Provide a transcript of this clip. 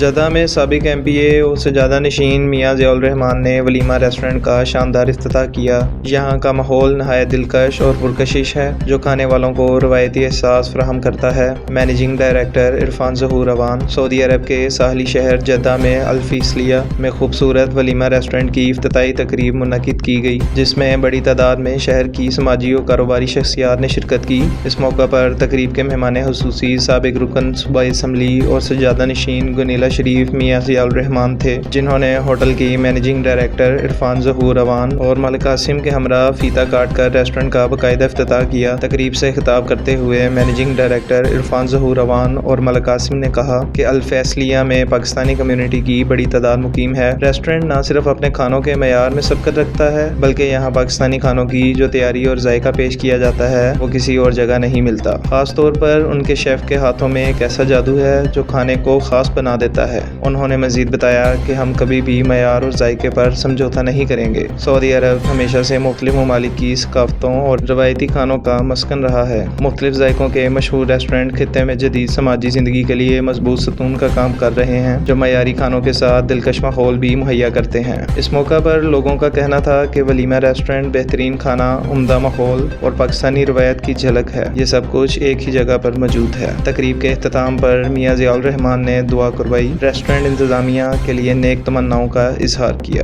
Jeddah میں سابق MPA اور سجادہ نشین میاں ضیاء الرحمان نے ولیمہ ریسٹورنٹ کا شاندار افتتاح کیا۔ یہاں کا ماحول نہایت دلکش اور پرکشش ہے جو کھانے والوں کو روایتی احساس فراہم کرتا ہے۔ مینیجنگ ڈائریکٹر عرفان ظہور روان سعودی عرب کے ساحلی شہر جدہ میں الفیصلیہ میں خوبصورت ولیمہ ریسٹورنٹ کی افتتاحی تقریب منعقد کی گئی، جس میں بڑی تعداد میں شہر کی سماجی اور کاروباری شخصیات نے شرکت کی۔ اس موقع پر تقریب کے مہمان خصوصی سابق رکن صوبائی اسمبلی اور سجادہ نشین گنیلا شریف میاں ضیاء الرحمان تھے، جنہوں نے ہوٹل کی مینیجنگ ڈائریکٹر عرفان ظہور روان اور ملک قاسم کے ہمراہ فیتہ کاٹ کر ریسٹورنٹ کا باقاعدہ افتتاح کیا۔ تقریب سے خطاب کرتے ہوئے مینیجنگ ڈائریکٹر عرفان ظہور روان اور ملک قاسم نے کہا کہ الفیصلیہ میں پاکستانی کمیونٹی کی بڑی تعداد مقیم ہے۔ ریسٹورنٹ نہ صرف اپنے کھانوں کے معیار میں سبقت رکھتا ہے بلکہ یہاں پاکستانی کھانوں کی جو تیاری اور ذائقہ پیش کیا جاتا ہے وہ کسی اور جگہ نہیں ملتا۔ خاص طور پر ان کے شیف کے ہاتھوں میں ایک ایسا جادو ہے جو کھانے کو خاص بنا دیتا ہے۔ انہوں نے مزید بتایا کہ ہم کبھی بھی معیار اور ذائقے پر سمجھوتا نہیں کریں گے۔ سعودی عرب ہمیشہ سے مختلف ممالک کی ثقافتوں اور روایتی کھانوں کا مسکن رہا ہے۔ مختلف ذائقوں کے مشہور ریسٹورنٹ خطے میں جدید سماجی زندگی کے لیے مضبوط ستون کا کام کر رہے ہیں جو معیاری کھانوں کے ساتھ دلکش ماحول بھی مہیا کرتے ہیں۔ اس موقع پر لوگوں کا کہنا تھا کہ ولیمہ ریسٹورنٹ بہترین کھانا، عمدہ ماحول اور پاکستانی روایت کی جھلک ہے۔ یہ سب کچھ ایک ہی جگہ پر موجود ہے۔ تقریب کے اختتام پر میاں ضیاء الرحمان نے دعا کروائی، ریسٹورنٹ انتظامیہ کے لیے نیک تمناؤں کا اظہار کیا۔